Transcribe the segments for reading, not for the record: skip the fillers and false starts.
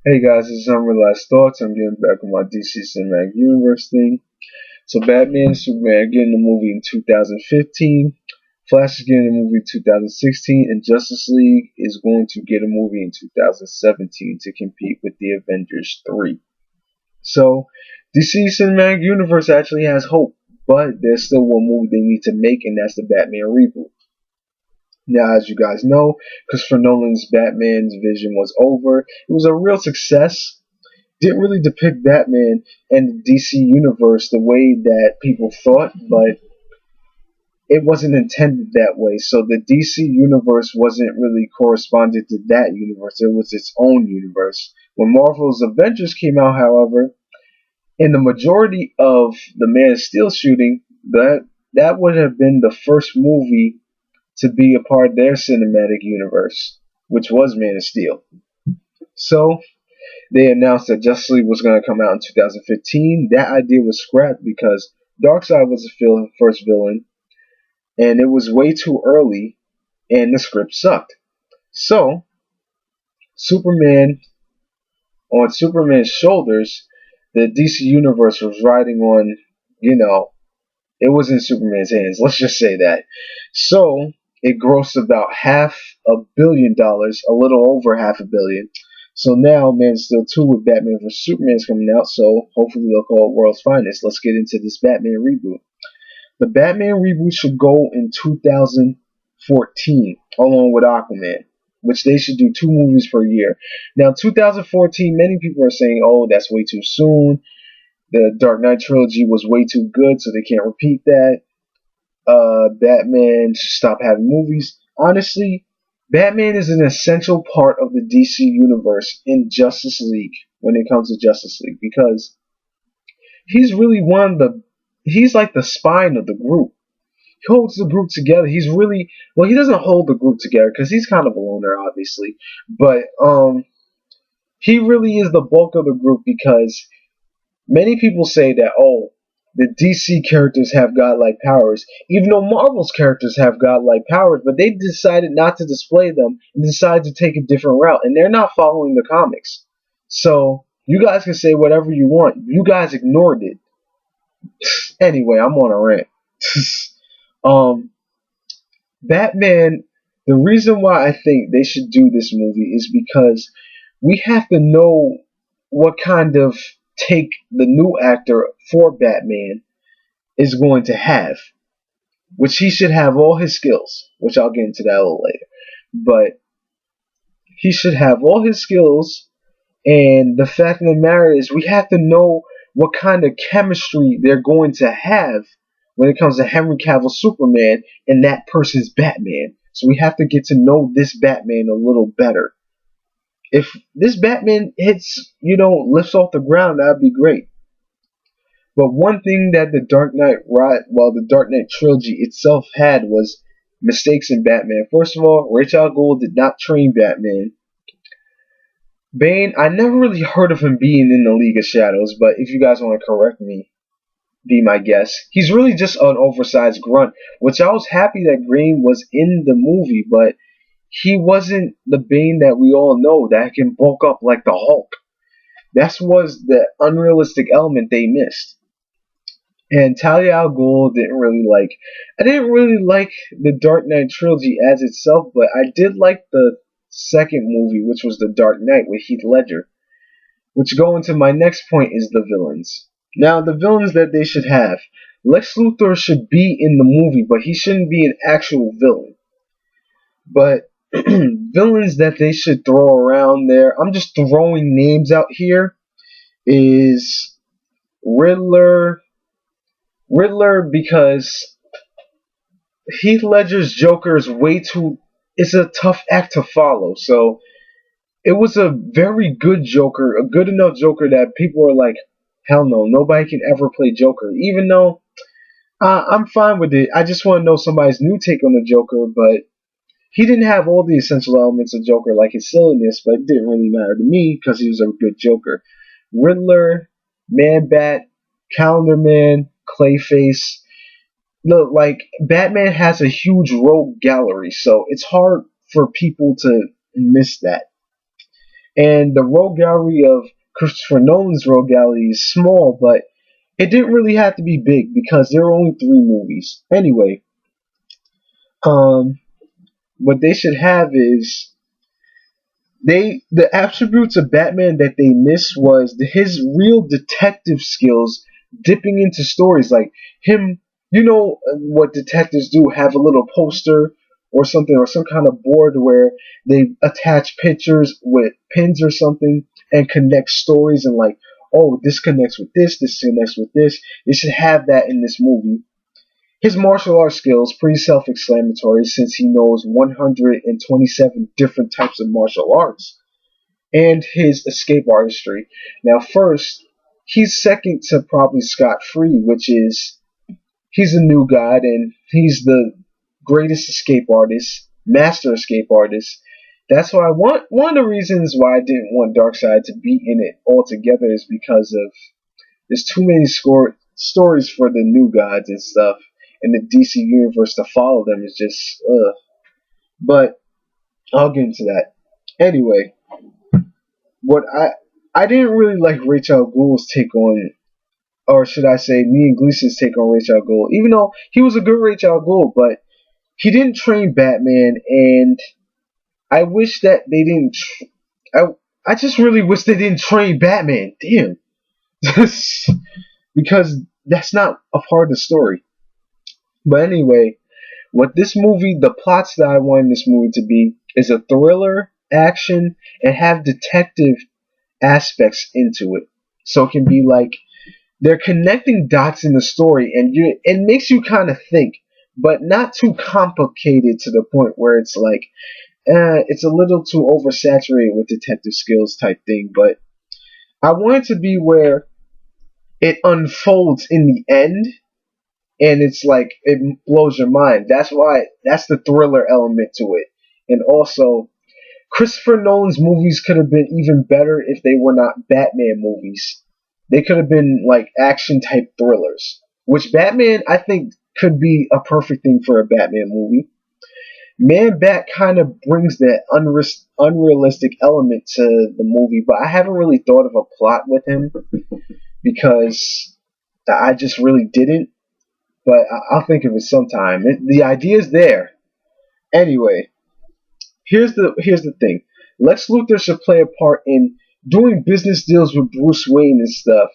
Hey guys, this is Summer Last Thoughts. I'm getting back with my DC Cinematic Universe thing. So Batman and Superman are getting a movie in 2015. Flash is getting a movie in 2016, and Justice League is going to get a movie in 2017 to compete with the Avengers 3. So DC Cinematic Universe actually has hope, but there's still one movie they need to make, and that's the Batman reboot. Now, as you guys know, Christopher Nolan's Batman's vision was over. It was a real success. Didn't really depict Batman and the DC universe the way that people thought, but it wasn't intended that way. So the DC universe wasn't really corresponded to that universe. It was its own universe. When Marvel's Avengers came out, however, in the majority of the Man of Steel shooting, that would have been the first movie to be a part of their cinematic universe, which was Man of Steel. So they announced that Justice League was going to come out in 2015. That idea was scrapped because Darkseid was the first villain, and it was way too early, and the script sucked. So Superman, on Superman's shoulders, the DC universe was riding on, it was in Superman's hands. Let's just say that. So it grossed about $500 million, a little over $500 million. So now Man of Steel 2 with Batman vs Superman is coming out. So hopefully they'll call it World's Finest. Let's get into this Batman reboot. The Batman reboot should go in 2014 along with Aquaman, which they should do 2 movies per year. Now 2014, many people are saying, "Oh, that's way too soon. The Dark Knight trilogy was way too good, so they can't repeat that. Batman should stop having movies." Honestly, Batman is an essential part of the DC universe in Justice League when it comes to Justice League because he's really he's like the spine of the group. He holds the group together. He's really, well, he doesn't hold the group together because he's kind of a loner, obviously, but he really is the bulk of the group because many people say that, oh, the DC characters have godlike powers, even though Marvel's characters have godlike powers, but they decided not to display them and decided to take a different route, and they're not following the comics. So you guys can say whatever you want. You guys ignored it. Anyway, I'm on a rant. um, Batman. The reason why I think they should do this movie is because we have to know what kind of take the new actor for Batman is going to have, which he should have all his skills, which I'll get into that a little later. But he should have all his skills, and the fact of the matter is we have to know what kind of chemistry they're going to have when it comes to Henry Cavill Superman and that person's Batman. So we have to get to know this Batman a little better. If this Batman lifts off the ground, that'd be great. But one thing that the Dark Knight trilogy itself had was mistakes in Batman. First of all, Ra's al Ghul did not train Batman. Bane, I never really heard of him being in the League of Shadows, but if you guys want to correct me, be my guest. He's really just an oversized grunt, which I was happy that Bane was in the movie, but he wasn't the Bane that we all know that can bulk up like the Hulk. That was the unrealistic element they missed. And Talia al Ghul I didn't really like the Dark Knight trilogy as itself, but I did like the second movie, which was The Dark Knight with Heath Ledger. Which go into my next point is the villains. Now, the villains that they should have. Lex Luthor should be in the movie, but he shouldn't be an actual villain. But villains that they should throw around there, I'm just throwing names out here, is Riddler. Riddler, because Heath Ledger's Joker is it's a tough act to follow. So it was a very good Joker, a good enough Joker that people are like, hell no, nobody can ever play Joker. Even though I'm fine with it. I just want to know somebody's new take on the Joker, but he didn't have all the essential elements of Joker, like his silliness, but it didn't really matter to me because he was a good Joker. Riddler, ManBat, Calendar Man, Clayface. Look, like, Batman has a huge rogue gallery, so it's hard for people to miss that. And the rogue gallery of Christopher Nolan's rogue gallery is small, but it didn't really have to be big because there were only 3 movies. Anyway, um, what they should have is the attributes of Batman that they missed was his real detective skills, dipping into stories like him. You know what detectives do? Have a little poster or something, or some kind of board where they attach pictures with pins or something and connect stories, and like, oh, this connects with this connects with this. They should have that in this movie. His martial arts skills pretty self-explanatory since he knows 127 different types of martial arts, and his escape artistry. Now, first, he's second to probably Scott Free, which is he's a new god and he's the greatest escape artist, master escape artist. That's why one of the reasons why I didn't want Darkseid to be in it altogether is because of there's too many stories for the new gods and stuff, and the DC universe to follow them is just ugh. But I'll get into that. Anyway, what I didn't really like Rachel Ghoul's take on, or should I say, Ian Gleason's take on Rachel Ghoul. Even though he was a good Rachel Ghoul, but he didn't train Batman, and I wish that they didn't. I just really wish they didn't train Batman. Damn, because that's not a part of the story. But anyway, what this movie, the plots that I wanted this movie to be, is a thriller, action, and have detective aspects into it. So it can be like they're connecting dots in the story, and it makes you kind of think, but not too complicated to the point where it's like it's a little too oversaturated with detective skills type thing. But I want it to be where it unfolds in the end, and it's like it blows your mind. That's the thriller element to it. And also, Christopher Nolan's movies could have been even better if they were not Batman movies. They could have been like action type thrillers, which Batman I think could be a perfect thing for a Batman movie. ManBat kind of brings that unrealistic element to the movie, but I haven't really thought of a plot with him because I just really didn't. But I'll think of it sometime. The idea's there. Anyway, here's the thing. Lex Luthor should play a part in doing business deals with Bruce Wayne and stuff.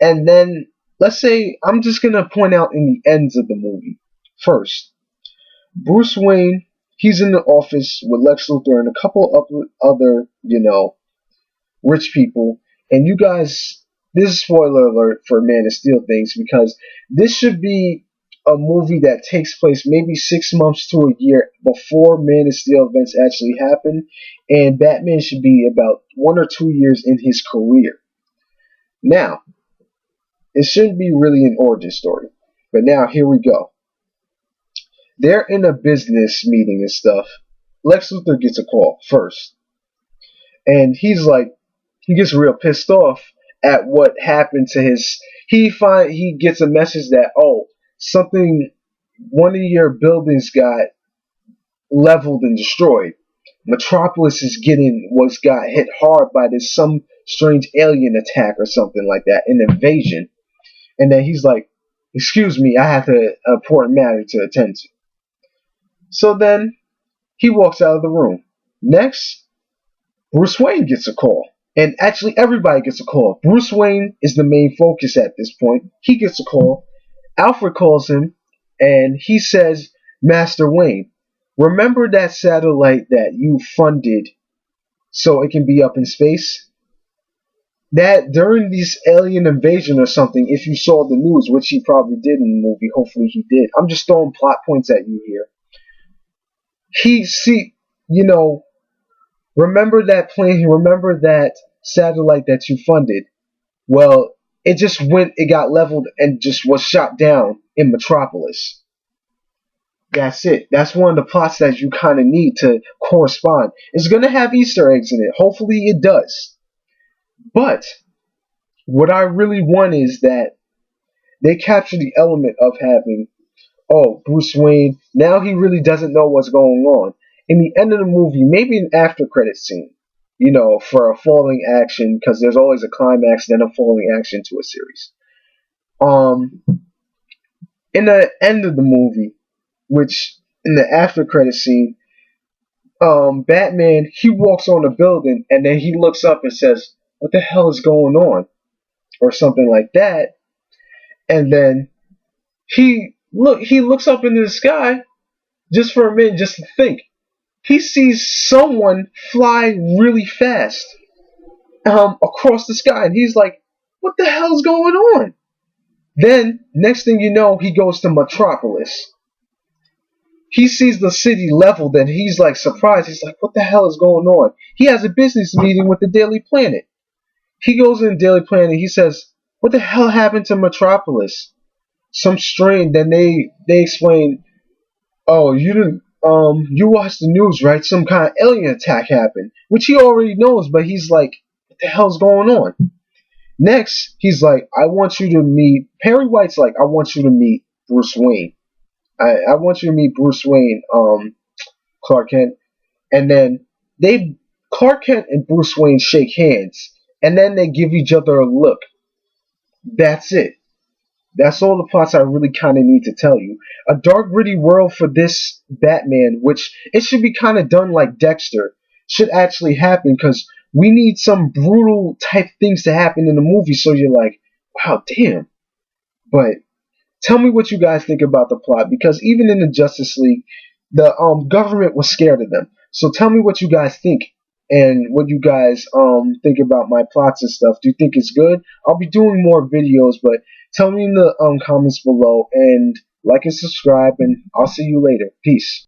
And then let's say I'm just gonna point out in the ends of the movie. First, Bruce Wayne, he's in the office with Lex Luthor and a couple of other, rich people. And you guys, this is spoiler alert for Man of Steel things because this should be a movie that takes place maybe 6 months to a year before Man of Steel events actually happen, and Batman should be about 1 or 2 years in his career. Now, it shouldn't be really an origin story, but now here we go. They're in a business meeting and stuff. Lex Luthor gets a call first, and he gets real pissed off at what happened to his. He gets a message that something, one of your buildings got leveled and destroyed. Metropolis got hit hard by this some strange alien attack or something like that, an invasion. And then he's like, "Excuse me, I have an important matter to attend to." So then he walks out of the room. Next, Bruce Wayne gets a call. And actually, everybody gets a call. Bruce Wayne is the main focus at this point. He gets a call. Alfred calls him, and he says, "Master Wayne, remember that satellite that you funded so it can be up in space? That during this alien invasion or something, if you saw the news, which he probably did in the movie, hopefully he did. I'm just throwing plot points at you here. Remember that plane, remember that satellite that you funded? Well, it got leveled and just was shot down in Metropolis." That's it. That's one of the plots that you kind of need to correspond. It's going to have Easter eggs in it. Hopefully it does. But what I really want is that they capture the element of having, Bruce Wayne, now he really doesn't know what's going on. In the end of the movie, maybe an after credit scene, you know, for a falling action, because there's always a climax, then a falling action to a series. Um, in the end of the movie, which in the after credit scene, Batman, he walks on a building and then he looks up and says, "What the hell is going on?" or something like that. And then he looks up into the sky just for a minute, just to think. He sees someone fly really fast across the sky, and he's like, "What the hell's going on?" Then, next thing you know, he goes to Metropolis. He sees the city leveled, and he's like surprised. He's like, "What the hell is going on?" He has a business meeting with the Daily Planet. He goes in the Daily Planet. He says, "What the hell happened to Metropolis?" Some strange. Then they explain, "Oh, you watched the news, right? Some kind of alien attack happened," which he already knows, but he's like, "What the hell's going on?" Next, he's like, "I want you to meet," Perry White's like, "I want you to meet Bruce Wayne. I want you to meet Bruce Wayne, Clark Kent." And then Clark Kent and Bruce Wayne shake hands, and then they give each other a look. That's it. That's all the plots I really kind of need to tell you. A dark, gritty world for this Batman, which it should be kind of done like Dexter, should actually happen, because we need some brutal type things to happen in the movie so you're like, wow, damn. But tell me what you guys think about the plot, because even in the Justice League, the government was scared of them. So tell me what you guys think, and what you guys think about my plots and stuff. Do you think it's good? I'll be doing more videos, but tell me in the comments below, and like and subscribe, and I'll see you later. Peace.